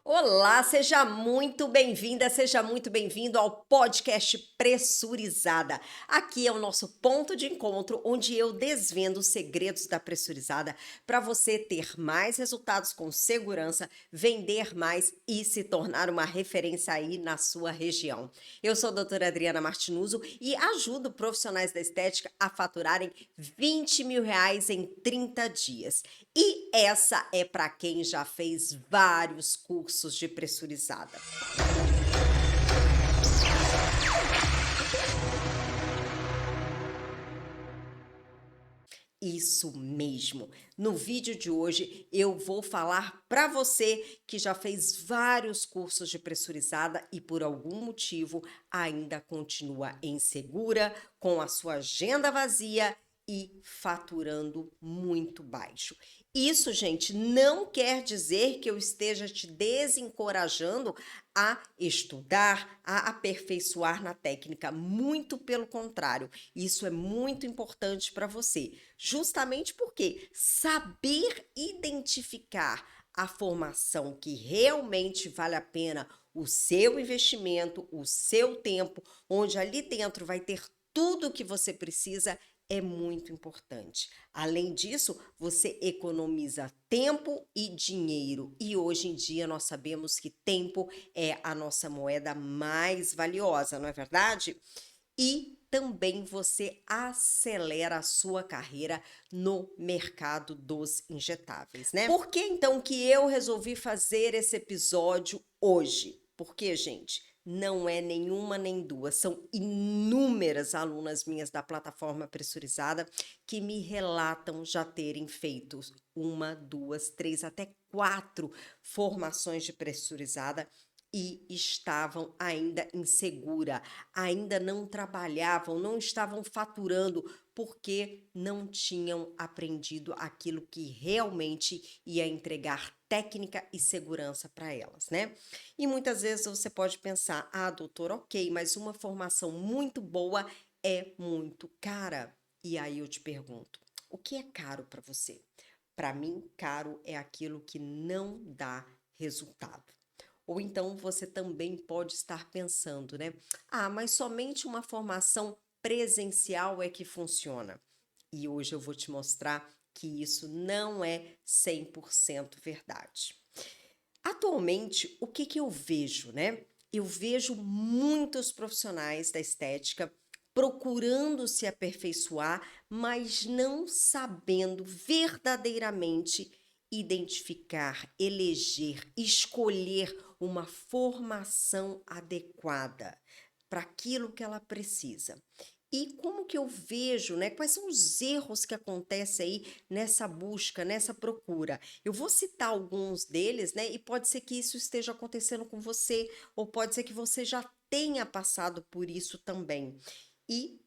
Olá, seja muito bem-vinda, seja muito bem-vindo ao podcast Pressurizada. Aqui é o nosso ponto de encontro, onde eu desvendo os segredos da pressurizada para você ter mais resultados com segurança, vender mais e se tornar uma referência aí na sua região. Eu sou a doutora Adriana Martinuso e ajudo profissionais da estética a faturarem R$ 20.000 em 30 dias. E essa é para quem já fez vários cursos de pressurizada. Isso mesmo. No vídeo de hoje eu vou falar para você que já fez vários cursos de pressurizada e por algum motivo ainda continua insegura, com a sua agenda vazia e faturando muito baixo. Isso, gente, não quer dizer que eu esteja te desencorajando a estudar, a aperfeiçoar na técnica. Muito pelo contrário, isso é muito importante para você. Justamente porque saber identificar a formação que realmente vale a pena, o seu investimento, o seu tempo, onde ali dentro vai ter tudo o que você precisa, é muito importante. Além disso, você economiza tempo e dinheiro. E hoje em dia nós sabemos que tempo é a nossa moeda mais valiosa, não é verdade? E também você acelera a sua carreira no mercado dos injetáveis, né? Por que então que eu resolvi fazer esse episódio hoje? Porque, gente, não é nenhuma nem duas, são inúmeras alunas minhas da plataforma pressurizada que me relatam já terem feito uma, duas, três, até quatro formações de pressurizada e estavam ainda insegura, ainda não trabalhavam, não estavam faturando porque não tinham aprendido aquilo que realmente ia entregar técnica e segurança para elas, né? E muitas vezes você pode pensar: "Ah, doutor, OK, mas uma formação muito boa é muito cara". E aí eu te pergunto: o que é caro para você? Para mim, caro é aquilo que não dá resultado. Ou então você também pode estar pensando, né? Ah, mas somente uma formação presencial é que funciona. E hoje eu vou te mostrar que isso não é 100% verdade. Atualmente, o que eu vejo, né? Eu vejo muitos profissionais da estética procurando se aperfeiçoar, mas não sabendo verdadeiramente identificar, eleger, escolher uma formação adequada para aquilo que ela precisa. E como que eu vejo, né? Quais são os erros que acontecem aí nessa busca, nessa procura? Eu vou citar alguns deles, né? E pode ser que isso esteja acontecendo com você, ou pode ser que você já tenha passado por isso também. E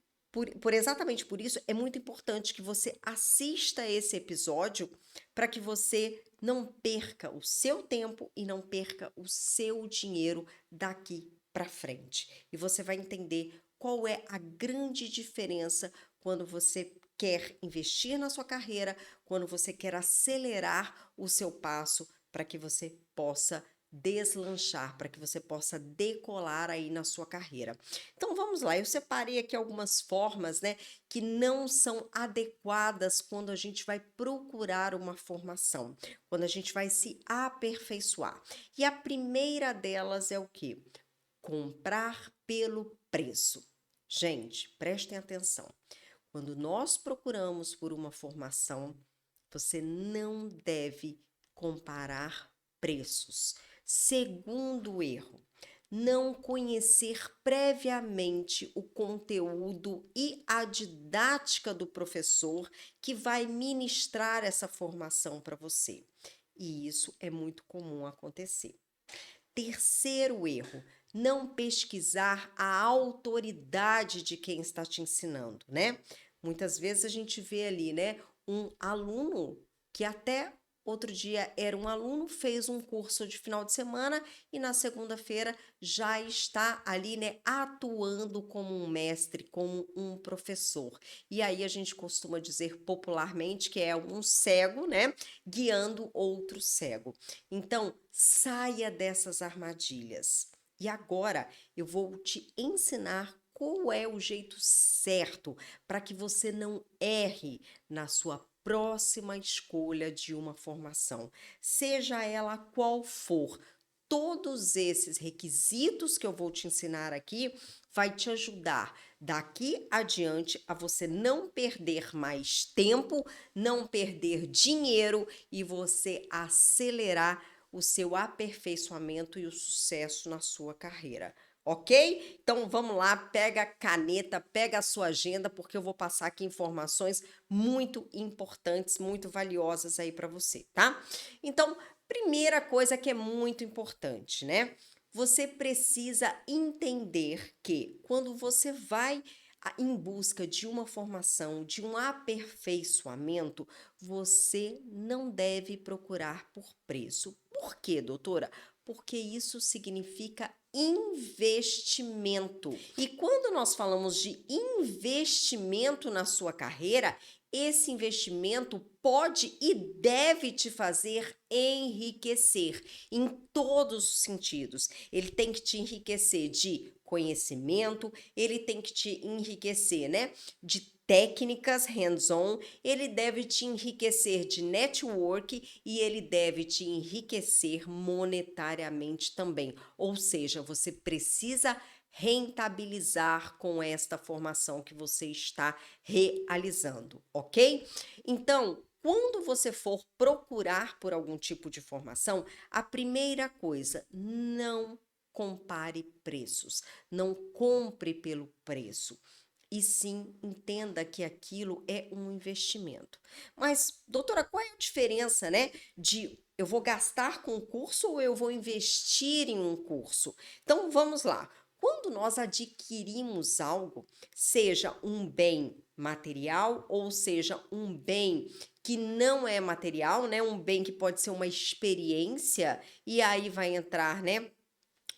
exatamente por isso, é muito importante que você assista esse episódio para que você não perca o seu tempo e não perca o seu dinheiro daqui para frente. E você vai entender qual é a grande diferença quando você quer investir na sua carreira, quando você quer acelerar o seu passo para que você possa deslanchar, para que você possa decolar aí na sua carreira. Então vamos lá, eu separei aqui algumas formas, né, que não são adequadas quando a gente vai procurar uma formação, quando a gente vai se aperfeiçoar. E a primeira delas é o quê? Comprar pelo preço. Gente, prestem atenção. Quando nós procuramos por uma formação, você não deve comparar preços. Segundo erro, não conhecer previamente o conteúdo e a didática do professor que vai ministrar essa formação para você. E isso é muito comum acontecer. Terceiro erro, não pesquisar a autoridade de quem está te ensinando, né? Muitas vezes a gente vê ali, né, um aluno que até outro dia era um aluno, fez um curso de final de semana e na segunda-feira já está ali, né, atuando como um mestre, como um professor. E aí a gente costuma dizer popularmente que é um cego, né, guiando outro cego. Então, saia dessas armadilhas. E agora eu vou te ensinar qual é o jeito certo para que você não erre na sua próxima escolha de uma formação, seja ela qual for. Todos esses requisitos que eu vou te ensinar aqui vai te ajudar daqui adiante a você não perder mais tempo, não perder dinheiro e você acelerar o seu aperfeiçoamento e o sucesso na sua carreira. Ok? Então vamos lá, pega a caneta, pega a sua agenda, porque eu vou passar aqui informações muito importantes, muito valiosas aí para você, tá? Então, primeira coisa que é muito importante, né? Você precisa entender que quando você vai em busca de uma formação, de um aperfeiçoamento, você não deve procurar por preço. Por quê, doutora? Porque isso significa investimento. E quando nós falamos de investimento na sua carreira, esse investimento pode e deve te fazer enriquecer em todos os sentidos. Ele tem que te enriquecer de conhecimento, ele tem que te enriquecer, né, de técnicas hands-on, ele deve te enriquecer de network e ele deve te enriquecer monetariamente também. Ou seja, você precisa rentabilizar com esta formação que você está realizando, ok? Então, quando você for procurar por algum tipo de formação, a primeira coisa, não compare preços, não compre pelo preço. E sim, entenda que aquilo é um investimento. Mas, doutora, qual é a diferença, né, de eu vou gastar com um curso ou eu vou investir em um curso? Então, vamos lá. Quando nós adquirimos algo, seja um bem material ou seja um bem que não é material, né, um bem que pode ser uma experiência, e aí vai entrar, né,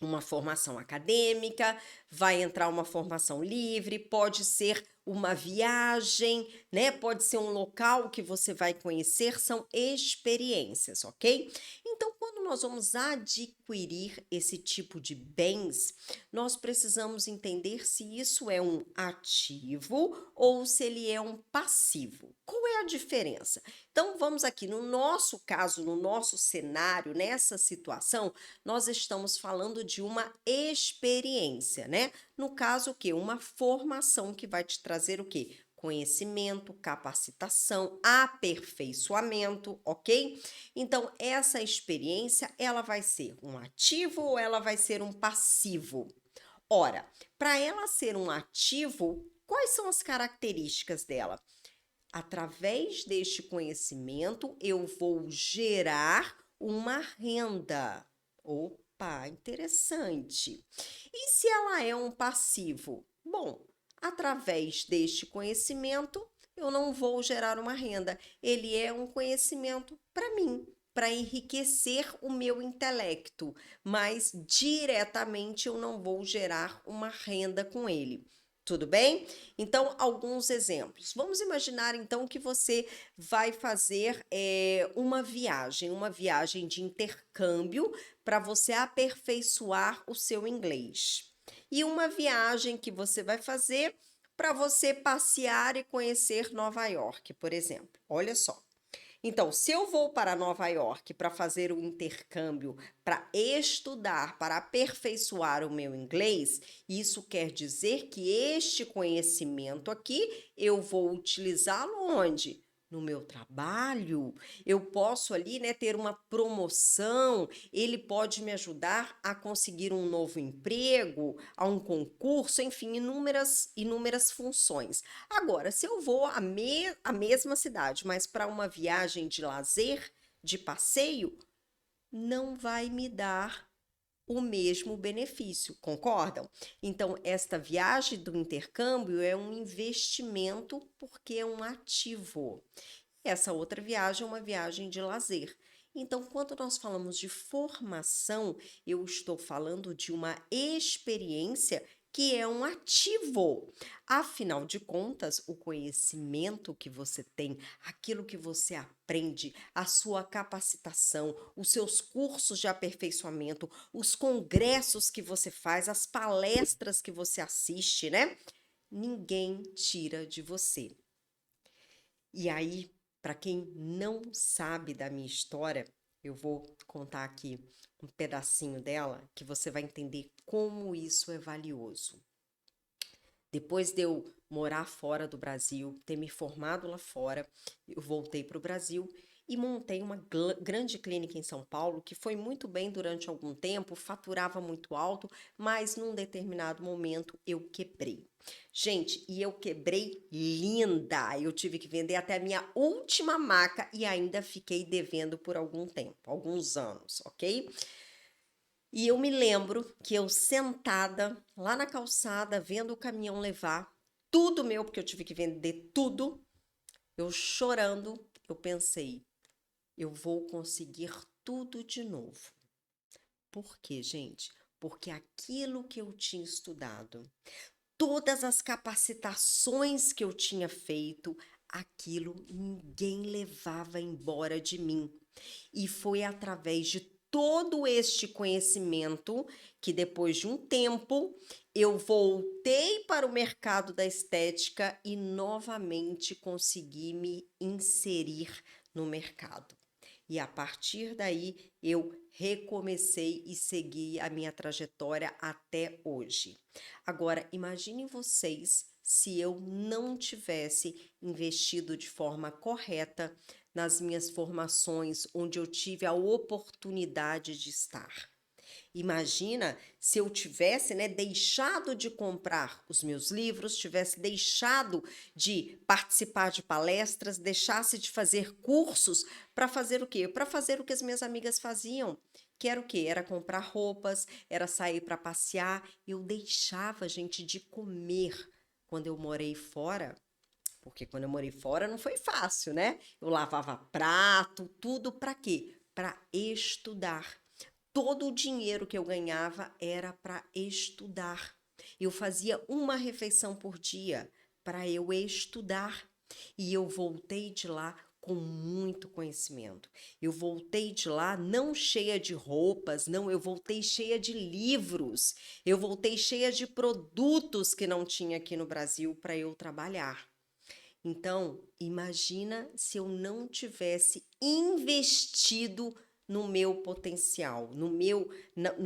uma formação acadêmica, vai entrar uma formação livre, pode ser uma viagem, né? Pode ser um local que você vai conhecer, são experiências, ok? Então, quando nós vamos adquirir esse tipo de bens, nós precisamos entender se isso é um ativo ou se ele é um passivo. Qual é a diferença? Então, vamos aqui, no nosso caso, no nosso cenário, nessa situação, nós estamos falando de uma experiência, né? No caso, o quê? Uma formação que vai te trazer o quê? Conhecimento, capacitação, aperfeiçoamento, ok? Então, essa experiência, ela vai ser um ativo ou ela vai ser um passivo? Ora, para ela ser um ativo, quais são as características dela? Através deste conhecimento, eu vou gerar uma renda. Opa, interessante. E se ela é um passivo? Bom, através deste conhecimento, eu não vou gerar uma renda. Ele é um conhecimento para mim, para enriquecer o meu intelecto, mas diretamente eu não vou gerar uma renda com ele. Tudo bem? Então, alguns exemplos. Vamos imaginar então que você vai fazer uma viagem de intercâmbio para você aperfeiçoar o seu inglês. E uma viagem que você vai fazer para você passear e conhecer Nova York, por exemplo. Olha só. Então, se eu vou para Nova York para fazer o intercâmbio, para estudar, para aperfeiçoar o meu inglês, isso quer dizer que este conhecimento aqui eu vou utilizá-lo onde? No meu trabalho, eu posso ali, né, ter uma promoção, ele pode me ajudar a conseguir um novo emprego, a um concurso, enfim, inúmeras funções. Agora, se eu vou à mesma cidade, mas para uma viagem de lazer, de passeio, não vai me dar o mesmo benefício, concordam? Então, esta viagem do intercâmbio é um investimento porque é um ativo. E essa outra viagem é uma viagem de lazer. Então, quando nós falamos de formação, eu estou falando de uma experiência que é um ativo. Afinal de contas, o conhecimento que você tem, aquilo que você aprende, a sua capacitação, os seus cursos de aperfeiçoamento, os congressos que você faz, as palestras que você assiste, né? Ninguém tira de você. E aí, para quem não sabe da minha história, eu vou contar aqui um pedacinho dela que você vai entender como isso é valioso. Depois de eu morar fora do Brasil, ter me formado lá fora, eu voltei para o Brasil e montei uma grande clínica em São Paulo, que foi muito bem durante algum tempo, faturava muito alto, mas num determinado momento eu quebrei. Gente, e eu quebrei linda! Eu tive que vender até a minha última maca e ainda fiquei devendo por algum tempo, alguns anos, ok? E eu me lembro que eu sentada lá na calçada, vendo o caminhão levar tudo meu, porque eu tive que vender tudo, eu chorando, eu pensei, eu vou conseguir tudo de novo. Por quê, gente? Porque aquilo que eu tinha estudado, todas as capacitações que eu tinha feito, aquilo ninguém levava embora de mim. E foi através de todo este conhecimento que depois de um tempo eu voltei para o mercado da estética e novamente consegui me inserir no mercado. E a partir daí eu recomecei e segui a minha trajetória até hoje. Agora, imaginem vocês se eu não tivesse investido de forma correta nas minhas formações, onde eu tive a oportunidade de estar. Imagina se eu tivesse, né, deixado de comprar os meus livros, tivesse deixado de participar de palestras, deixasse de fazer cursos para fazer o quê? Para fazer o que as minhas amigas faziam. Que era o quê? Era comprar roupas, era sair para passear. Eu deixava, gente, de comer quando eu morei fora. Porque quando eu morei fora não foi fácil, né? Eu lavava prato, tudo para quê? Para estudar. Todo o dinheiro que eu ganhava era para estudar. Eu fazia uma refeição por dia para eu estudar. E eu voltei de lá com muito conhecimento. Eu voltei de lá não cheia de roupas, não, eu voltei cheia de livros. Eu voltei cheia de produtos que não tinha aqui no Brasil para eu trabalhar. Então, imagina se eu não tivesse investido no meu potencial, no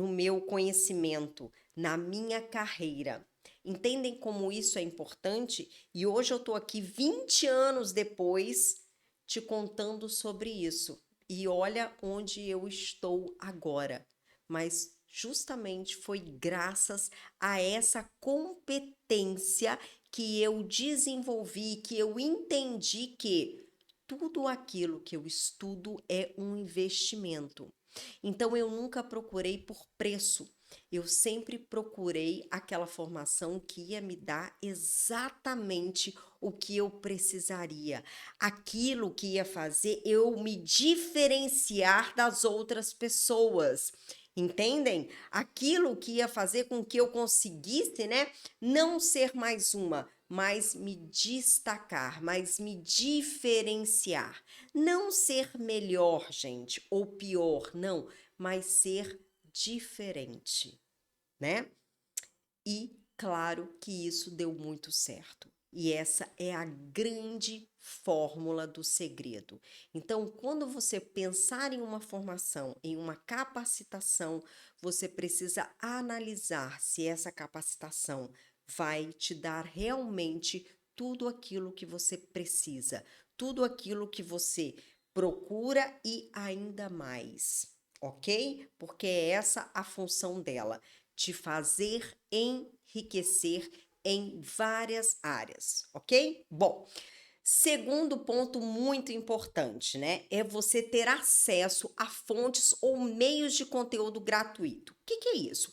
meu conhecimento, na minha carreira. Entendem como isso é importante? E hoje eu estou aqui 20 anos depois te contando sobre isso. E olha onde eu estou agora. Mas justamente foi graças a essa competência que eu desenvolvi, que eu entendi que tudo aquilo que eu estudo é um investimento. Então eu nunca procurei por preço. Eu sempre procurei aquela formação que ia me dar exatamente o que eu precisaria, aquilo que ia fazer eu me diferenciar das outras pessoas. Entendem? Aquilo que ia fazer com que eu conseguisse, né, não ser mais uma, mas me destacar, mas me diferenciar. Não ser melhor, gente, ou pior, não, mas ser diferente, né? E claro que isso deu muito certo. E essa é a grande fórmula do segredo. Então, quando você pensar em uma formação, em uma capacitação, você precisa analisar se essa capacitação vai te dar realmente tudo aquilo que você precisa, tudo aquilo que você procura e ainda mais, ok? Porque é essa a função dela, te fazer enriquecer em várias áreas, ok? Bom, segundo ponto muito importante, né? É você ter acesso a fontes ou meios de conteúdo gratuito. O que é isso?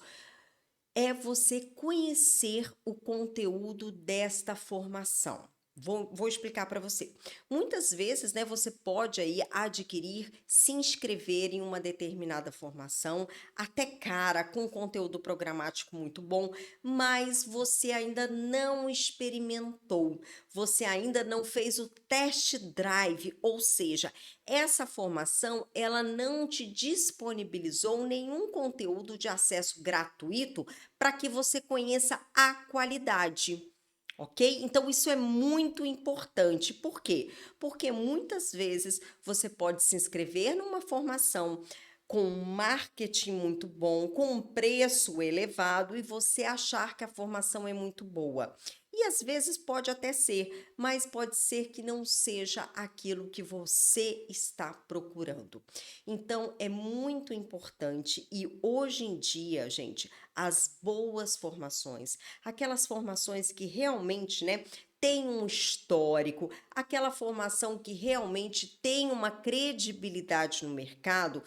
É você conhecer o conteúdo desta formação. Vou explicar para você. Muitas vezes, né, você pode aí adquirir, se inscrever em uma determinada formação, até cara, com conteúdo programático muito bom, mas você ainda não experimentou, você ainda não fez o test drive, ou seja, essa formação ela não te disponibilizou nenhum conteúdo de acesso gratuito para que você conheça a qualidade. Ok? Então, isso é muito importante. Por quê? Porque muitas vezes você pode se inscrever numa formação com um marketing muito bom, com um preço elevado e você achar que a formação é muito boa. E às vezes pode até ser, mas pode ser que não seja aquilo que você está procurando. Então, é muito importante e hoje em dia, gente, as boas formações, aquelas formações que realmente, né, tem um histórico, aquela formação que realmente tem uma credibilidade no mercado,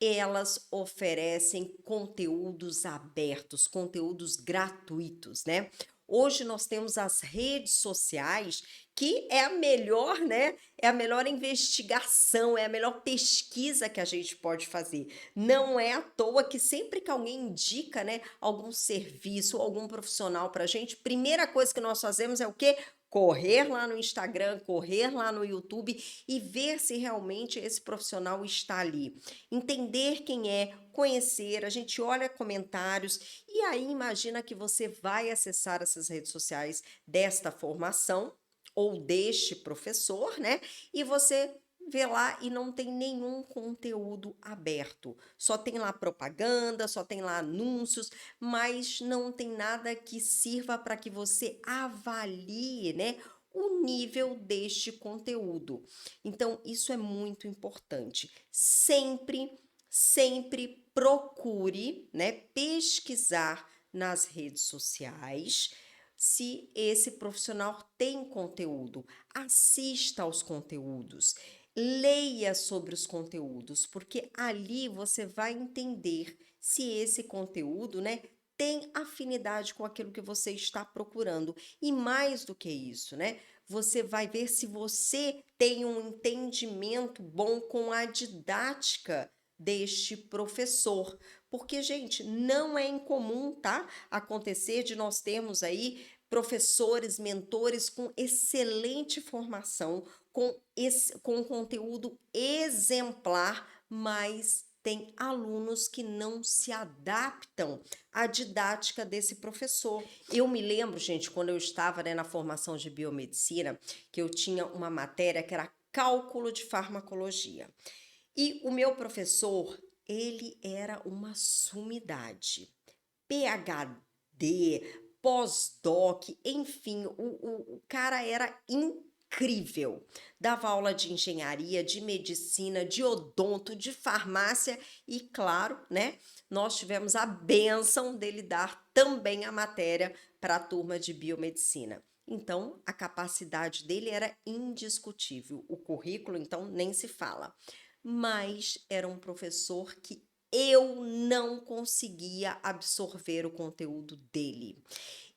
elas oferecem conteúdos abertos, conteúdos gratuitos, né? Hoje nós temos as redes sociais, que é a melhor, né? É a melhor investigação, é a melhor pesquisa que a gente pode fazer. Não é à toa que sempre que alguém indica, né, algum serviço, algum profissional para a gente, primeira coisa que nós fazemos é o quê? Correr lá no Instagram, correr lá no YouTube e ver se realmente esse profissional está ali. Entender quem é, conhecer, a gente olha comentários e aí imagina que você vai acessar essas redes sociais desta formação ou deste professor, né? E você vê lá e não tem nenhum conteúdo aberto. Só tem lá propaganda, só tem lá anúncios, mas não tem nada que sirva para que você avalie, né, o nível deste conteúdo. Então, isso é muito importante. Sempre procure, né, pesquisar nas redes sociais se esse profissional tem conteúdo. Assista aos conteúdos, leia sobre os conteúdos, porque ali você vai entender se esse conteúdo, né, tem afinidade com aquilo que você está procurando. E mais do que isso, né? Você vai ver se você tem um entendimento bom com a didática deste professor. Porque, gente, não é incomum, tá? Acontecer de nós termos aí professores, mentores com excelente formação, com conteúdo exemplar, mas tem alunos que não se adaptam à didática desse professor. Eu me lembro, gente, quando eu estava, né, na formação de biomedicina, que eu tinha uma matéria que era cálculo de farmacologia. E o meu professor, ele era uma sumidade. PhD, pós-doc, enfim, o cara era incrível. Dava aula de engenharia, de medicina, de odonto, de farmácia e, claro, né, nós tivemos a bênção dele dar também a matéria para a turma de biomedicina. Então, a capacidade dele era indiscutível. O currículo, então, nem se fala. Mas era um professor que eu não conseguia absorver o conteúdo dele.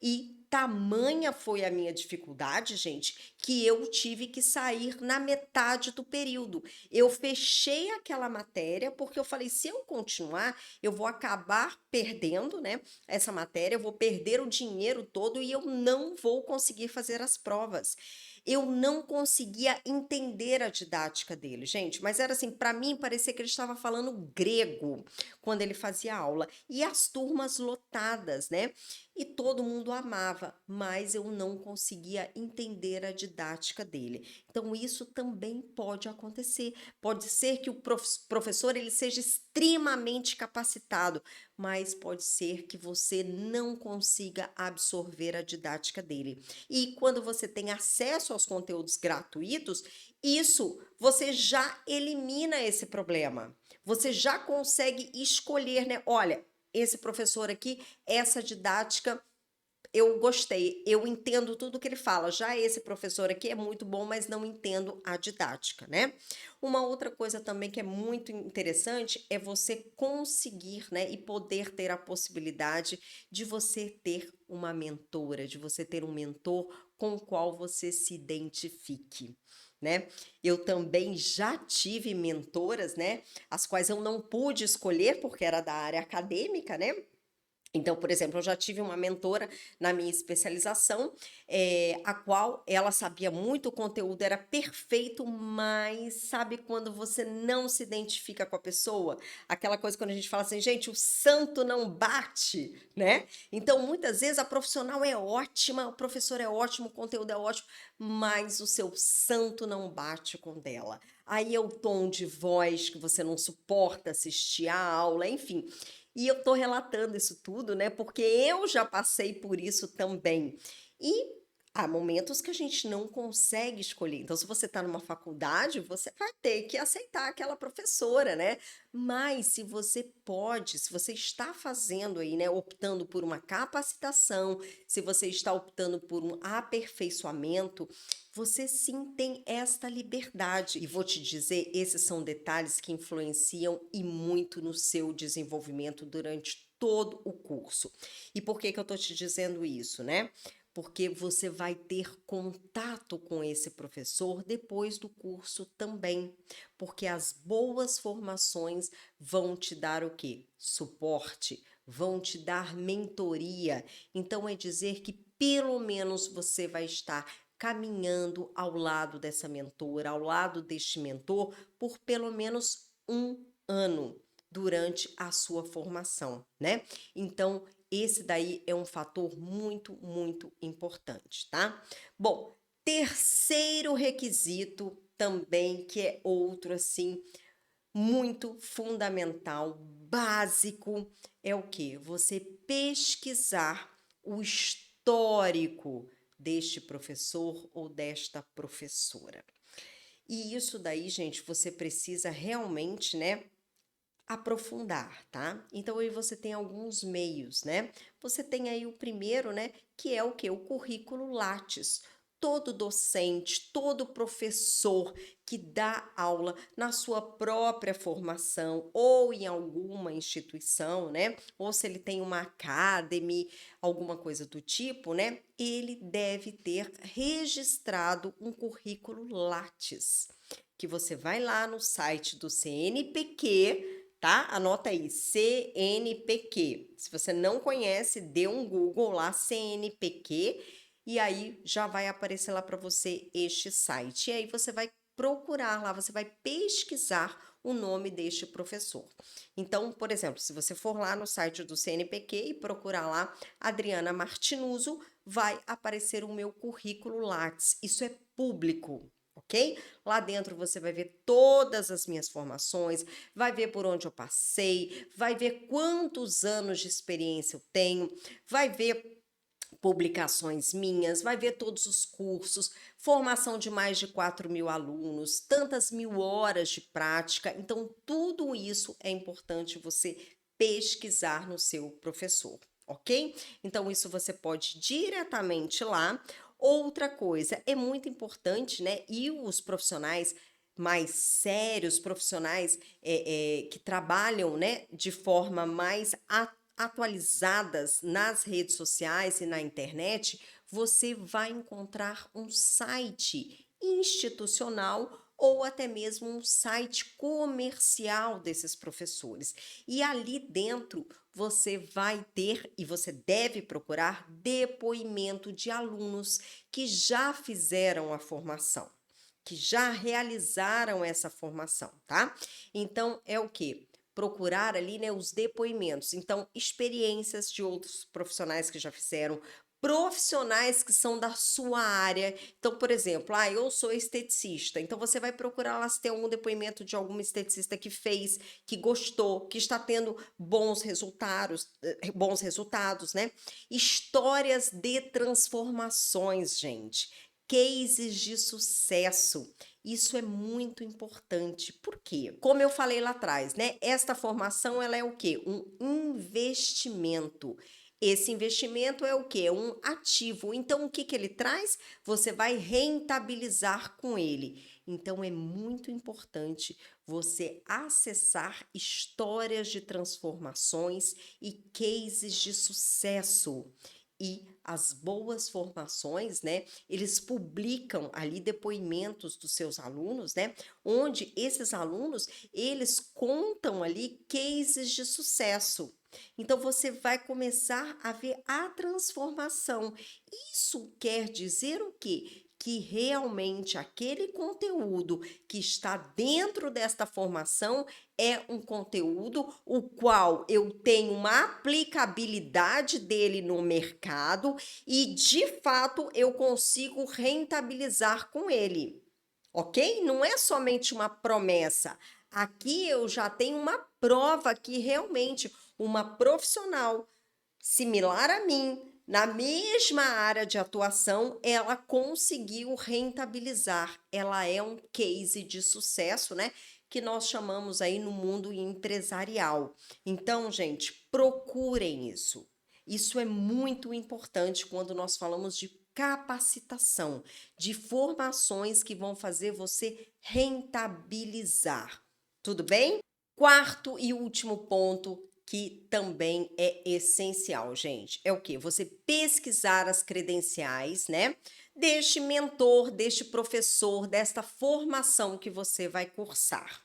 E tamanha foi a minha dificuldade, gente, que eu tive que sair na metade do período. Eu fechei aquela matéria porque eu falei, se eu continuar, eu vou acabar perdendo, né, essa matéria, eu vou perder o dinheiro todo e eu não vou conseguir fazer as provas. Eu não conseguia entender a didática dele, gente, mas era assim, para mim parecia que ele estava falando grego quando ele fazia aula. E as turmas lotadas, né? E todo mundo amava, mas eu não conseguia entender a didática dele. Então isso também pode acontecer. Pode ser que o professor ele seja extremamente capacitado, mas pode ser que você não consiga absorver a didática dele. E quando você tem acesso aos conteúdos gratuitos, isso você já elimina esse problema. Você já consegue escolher, né? Olha, esse professor aqui, essa didática eu gostei, eu entendo tudo que ele fala. Já esse professor aqui é muito bom, mas não entendo a didática, né? Uma outra coisa também que é muito interessante é você conseguir, né, e poder ter a possibilidade de você ter uma mentora, de você ter um mentor com o qual você se identifique, né? Eu também já tive mentoras, né, as quais eu não pude escolher porque era da área acadêmica, né? Então, por exemplo, eu já tive uma mentora na minha especialização, a qual ela sabia muito, o conteúdo era perfeito, mas sabe quando você não se identifica com a pessoa? Aquela coisa quando a gente fala assim, gente, o santo não bate, né? Então, muitas vezes a profissional é ótima, o professor é ótimo, o conteúdo é ótimo, mas o seu santo não bate com o dela. Aí é o tom de voz que você não suporta assistir a aula, enfim. E eu tô relatando isso tudo, né, porque eu já passei por isso também. E há momentos que a gente não consegue escolher. Então, se você está numa faculdade, você vai ter que aceitar aquela professora, né? Mas se você pode, se você está fazendo aí, né, optando por uma capacitação, se você está optando por um aperfeiçoamento, você sim tem esta liberdade. E vou te dizer, esses são detalhes que influenciam e muito no seu desenvolvimento durante todo o curso. E por que que eu tô te dizendo isso, né? Porque você vai ter contato com esse professor depois do curso também, porque as boas formações vão te dar o quê? Suporte, vão te dar mentoria. Então é dizer que pelo menos você vai estar caminhando ao lado dessa mentora, ao lado deste mentor, por pelo menos um ano durante a sua formação, né? Então, esse daí é um fator muito, muito importante, tá? Bom, terceiro requisito também, que é outro assim, muito fundamental, básico, é o que? Você pesquisar o histórico deste professor ou desta professora. E isso daí, gente, você precisa realmente, né, aprofundar, tá? Então aí você tem alguns meios, né? Você tem aí o primeiro, né, que é o que? O currículo Lattes. Todo docente, todo professor que dá aula na sua própria formação ou em alguma instituição, né? Ou se ele tem uma academy, alguma coisa do tipo, né? Ele deve ter registrado um currículo Lattes, que você vai lá no site do CNPq, tá? Anota aí, CNPq. Se você não conhece, dê um Google lá, CNPq, e aí já vai aparecer lá para você este site. E aí você vai procurar lá, você vai pesquisar o nome deste professor. Então, por exemplo, se você for lá no site do CNPq e procurar lá Adriana Martinuso, vai aparecer o meu currículo Lattes. Isso é público, ok? Lá dentro você vai ver todas as minhas formações, vai ver por onde eu passei, vai ver quantos anos de experiência eu tenho, vai ver publicações minhas, vai ver todos os cursos, formação de mais de 4.000 alunos, tantas mil horas de prática. Então, tudo isso é importante você pesquisar no seu professor, ok? Então, isso você pode diretamente lá. Outra coisa, é muito importante, né? E os profissionais mais sérios, profissionais que trabalham, né, de forma mais atualizadas nas redes sociais e na internet, você vai encontrar um site institucional ou até mesmo um site comercial desses professores. E ali dentro você vai ter e você deve procurar depoimento de alunos que já fizeram a formação, que já realizaram essa formação, tá? Então é o que? Procurar ali, né, os depoimentos. Então, experiências de outros profissionais que já fizeram, profissionais que são da sua área. Então, por exemplo, eu sou esteticista. Então, você vai procurar lá se tem algum depoimento de alguma esteticista que fez, que gostou, que está tendo bons resultados, né? Histórias de transformações, gente. Cases de sucesso. Isso é muito importante. Por quê? Como eu falei lá atrás, né? Esta formação, ela é o quê? Um investimento. Esse investimento é o quê? Um ativo. Então, o que que ele traz? Você vai rentabilizar com ele. Então, é muito importante você acessar histórias de transformações e cases de sucesso. E as boas formações, né, eles publicam ali depoimentos dos seus alunos, né, onde esses alunos, eles contam ali cases de sucesso. Então você vai começar a ver a transformação. Isso quer dizer o quê? Que realmente aquele conteúdo que está dentro desta formação é um conteúdo o qual eu tenho uma aplicabilidade dele no mercado e, de fato, eu consigo rentabilizar com ele, ok? Não é somente uma promessa. Aqui eu já tenho uma prova que realmente uma profissional similar a mim, na mesma área de atuação, ela conseguiu rentabilizar. Ela é um case de sucesso, né? Que nós chamamos aí no mundo empresarial. Então, gente, procurem isso. Isso é muito importante quando nós falamos de capacitação, de formações que vão fazer você rentabilizar. Tudo bem? Quarto e último ponto que também é essencial, gente, é o que? Você pesquisar as credenciais, né? Deste mentor, deste professor, desta formação que você vai cursar.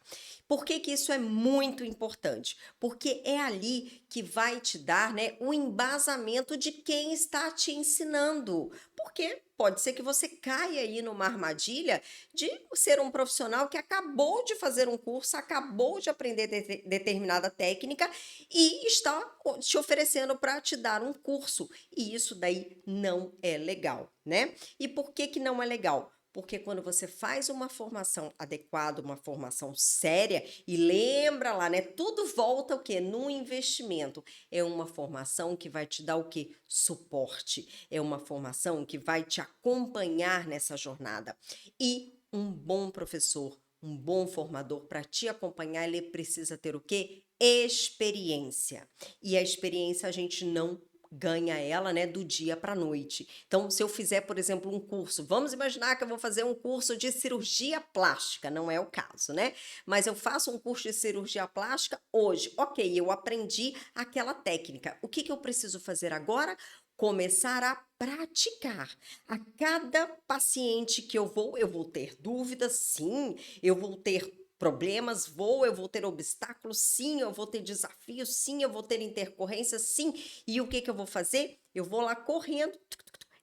Por que que isso é muito importante? Porque é ali que vai te dar, né, o embasamento de quem está te ensinando. Porque pode ser que você caia aí numa armadilha de ser um profissional que acabou de fazer um curso, acabou de aprender determinada técnica e está te oferecendo para te dar um curso. E isso daí não é legal, né? E por que que não é legal? Porque quando você faz uma formação adequada, uma formação séria, e lembra lá, né? Tudo volta o quê? No investimento. É uma formação que vai te dar o quê? Suporte. É uma formação que vai te acompanhar nessa jornada. E um bom professor, um bom formador, para te acompanhar, ele precisa ter o quê? Experiência. E a experiência a gente não ganha ela, né, do dia para a noite. Então, se eu fizer, por exemplo, um curso, vamos imaginar que eu vou fazer um curso de cirurgia plástica, não é o caso, né? Mas eu faço um curso de cirurgia plástica hoje. Ok, eu aprendi aquela técnica. O que que eu preciso fazer agora? Começar a praticar. A cada paciente que eu vou ter dúvidas, sim, eu vou ter problemas, eu vou ter obstáculos, sim, eu vou ter desafios, sim, eu vou ter intercorrências, sim. E o que que eu vou fazer? Eu vou lá correndo,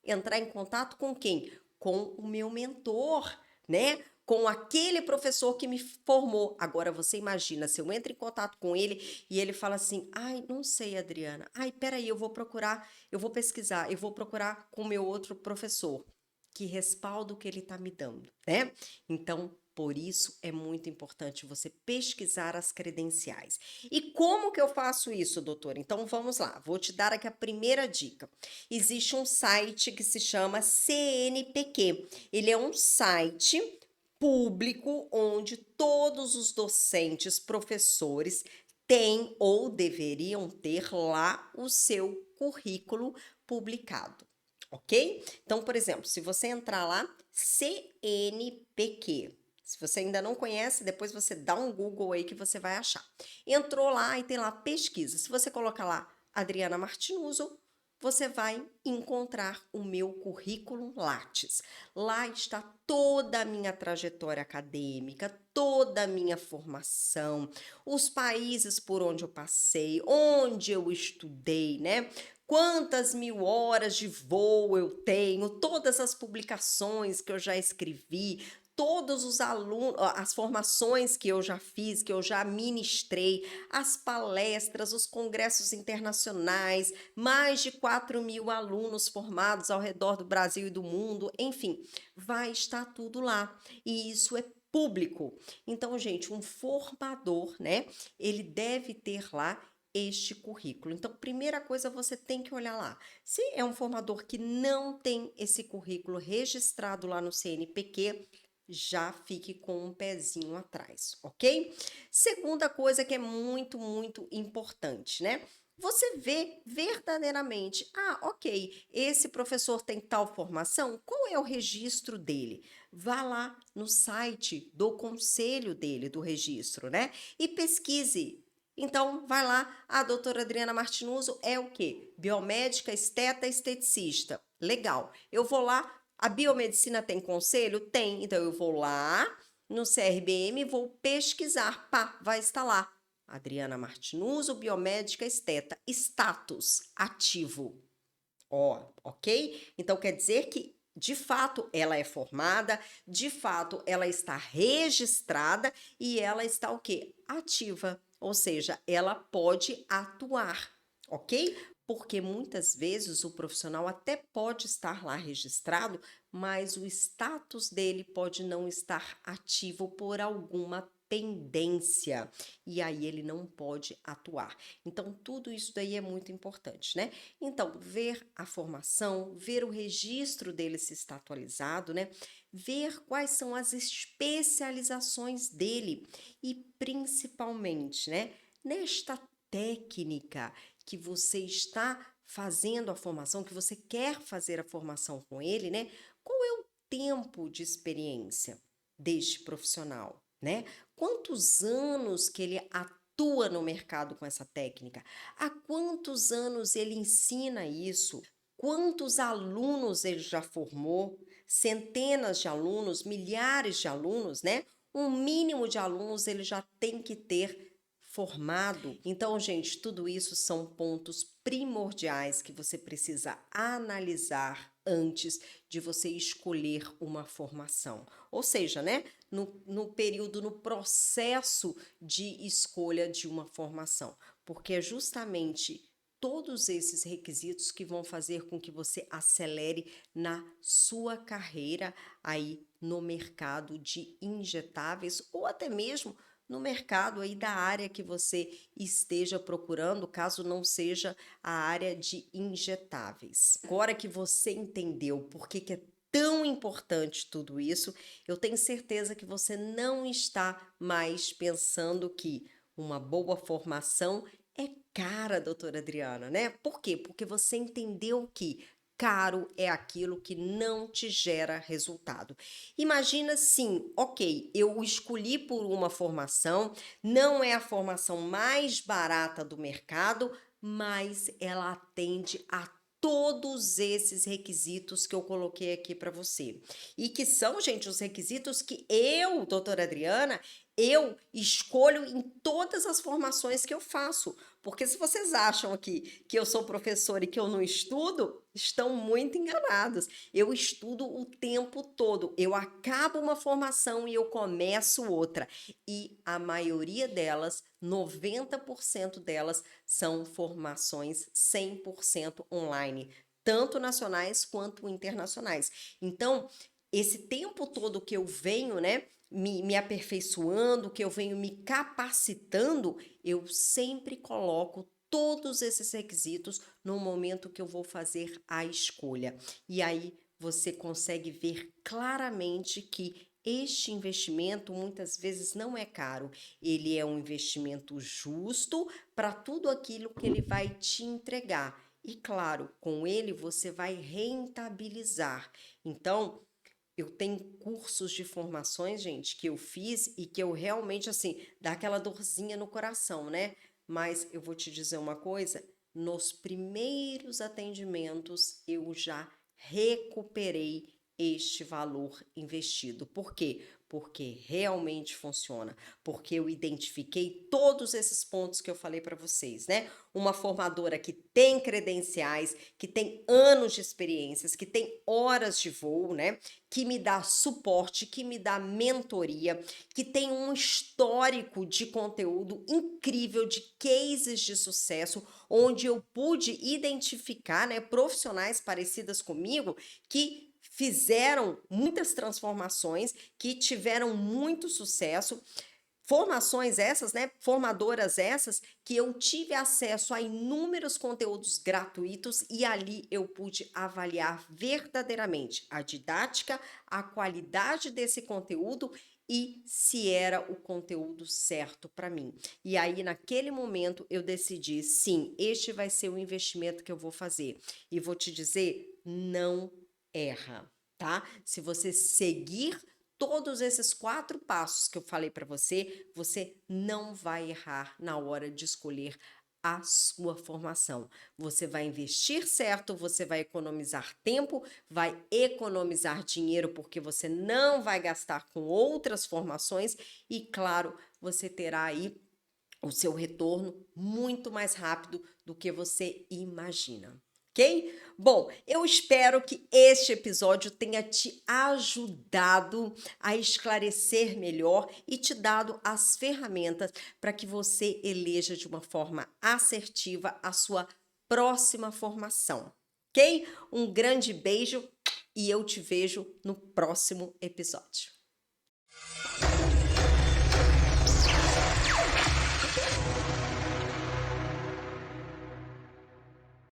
entrar em contato com quem? Com o meu mentor, né? Com aquele professor que me formou. Agora você imagina, se eu entro em contato com ele e ele fala assim: ai, não sei, Adriana. Ai, peraí, eu vou procurar, eu vou pesquisar, eu vou procurar com o meu outro professor. Que respaldo que ele está me dando, né? Então, por isso é muito importante você pesquisar as credenciais. E como que eu faço isso, doutora? Então vamos lá, vou te dar aqui a primeira dica. Existe um site que se chama CNPq. Ele é um site público onde todos os docentes, professores têm ou deveriam ter lá o seu currículo publicado, ok? Então, por exemplo, se você entrar lá, CNPq. Se você ainda não conhece, depois você dá um Google aí que você vai achar. Entrou lá e tem lá pesquisa. Se você colocar lá Adriana Martinuso, você vai encontrar o meu currículo Lattes. Lá está toda a minha trajetória acadêmica, toda a minha formação, os países por onde eu passei, onde eu estudei, né? Quantas mil horas de voo eu tenho, todas as publicações que eu já escrevi, todos os alunos, as formações que eu já fiz, que eu já ministrei, as palestras, os congressos internacionais, mais de 4.000 alunos formados ao redor do Brasil e do mundo, enfim, vai estar tudo lá. E isso é público. Então, gente, um formador, né, ele deve ter lá este currículo. Então, primeira coisa, você tem que olhar lá. Se é um formador que não tem esse currículo registrado lá no CNPq, já fique com um pezinho atrás, ok? Segunda coisa que é muito, muito importante, né? Você vê verdadeiramente, ok, esse professor tem tal formação, qual é o registro dele? Vá lá no site do conselho dele, do registro, né? E pesquise. Então, vai lá, a doutora Adriana Martinuso é o quê? Biomédica, esteta, esteticista. Legal. Eu vou lá, a biomedicina tem conselho? Tem. Então, eu vou lá no CRBM e vou pesquisar. Pá, vai estar lá. Adriana Martinuso, biomédica, esteta. Status ativo. Ó, ok? Então quer dizer que, de fato, ela é formada, de fato, ela está registrada e ela está o quê? Ativa. Ou seja, ela pode atuar, ok? Porque muitas vezes o profissional até pode estar lá registrado, mas o status dele pode não estar ativo por alguma pendência, e aí ele não pode atuar. Então, tudo isso daí é muito importante, né? Então, ver a formação, ver o registro dele se está atualizado, né? Ver quais são as especializações dele e principalmente, né, nesta técnica que você está fazendo a formação, que você quer fazer a formação com ele, né? Qual é o tempo de experiência deste profissional, né? Quantos anos que ele atua no mercado com essa técnica? Há quantos anos ele ensina isso? Quantos alunos ele já formou? Centenas de alunos, milhares de alunos, né? Um mínimo de alunos ele já tem que ter formado. Então, gente, tudo isso são pontos primordiais que você precisa analisar antes de você escolher uma formação. Ou seja, né? No período, no processo de escolha de uma formação, porque é justamente todos esses requisitos que vão fazer com que você acelere na sua carreira aí no mercado de injetáveis ou até mesmo no mercado aí da área que você esteja procurando, caso não seja a área de injetáveis. Agora que você entendeu por que é tão importante tudo isso, eu tenho certeza que você não está mais pensando que uma boa formação é cara, doutora Adriana, né? Por quê? Porque você entendeu que caro é aquilo que não te gera resultado. Imagina sim, ok, eu escolhi por uma formação, não é a formação mais barata do mercado, mas ela atende a todos esses requisitos que eu coloquei aqui para você. E que são, gente, os requisitos que eu, doutora Adriana, eu escolho em todas as formações que eu faço. Porque se vocês acham aqui que eu sou professora e que eu não estudo, estão muito enganados. Eu estudo o tempo todo. Eu acabo uma formação e eu começo outra. E a maioria delas, 90% delas, são formações 100% online, tanto nacionais quanto internacionais. Então, esse tempo todo que eu venho, né, me aperfeiçoando, que eu venho me capacitando, eu sempre coloco todos esses requisitos no momento que eu vou fazer a escolha. E aí você consegue ver claramente que este investimento muitas vezes não é caro, ele é um investimento justo para tudo aquilo que ele vai te entregar. E claro, com ele você vai rentabilizar. Então, eu tenho cursos de formações, gente, que eu fiz e que eu realmente, assim, dá aquela dorzinha no coração, né? Mas eu vou te dizer uma coisa: nos primeiros atendimentos eu já recuperei este valor investido. Por quê? Porque realmente funciona. Porque eu identifiquei todos esses pontos que eu falei para vocês, né? Uma formadora que tem credenciais, que tem anos de experiências, que tem horas de voo, né? Que me dá suporte, que me dá mentoria, que tem um histórico de conteúdo incrível, de cases de sucesso, onde eu pude identificar, né, profissionais parecidas comigo que fizeram muitas transformações, que tiveram muito sucesso. Formações essas, né? Formadoras essas que eu tive acesso a inúmeros conteúdos gratuitos e ali eu pude avaliar verdadeiramente a didática, a qualidade desse conteúdo e se era o conteúdo certo para mim. E aí, naquele momento, eu decidi, sim, este vai ser o investimento que eu vou fazer. E vou te dizer, não erra, tá? Se você seguir todos esses 4 passos que eu falei para você, você não vai errar na hora de escolher a sua formação. Você vai investir certo, você vai economizar tempo, vai economizar dinheiro, porque você não vai gastar com outras formações e, claro, você terá aí o seu retorno muito mais rápido do que você imagina. Ok? Bom, eu espero que este episódio tenha te ajudado a esclarecer melhor e te dado as ferramentas para que você eleja de uma forma assertiva a sua próxima formação. Ok? Um grande beijo e eu te vejo no próximo episódio.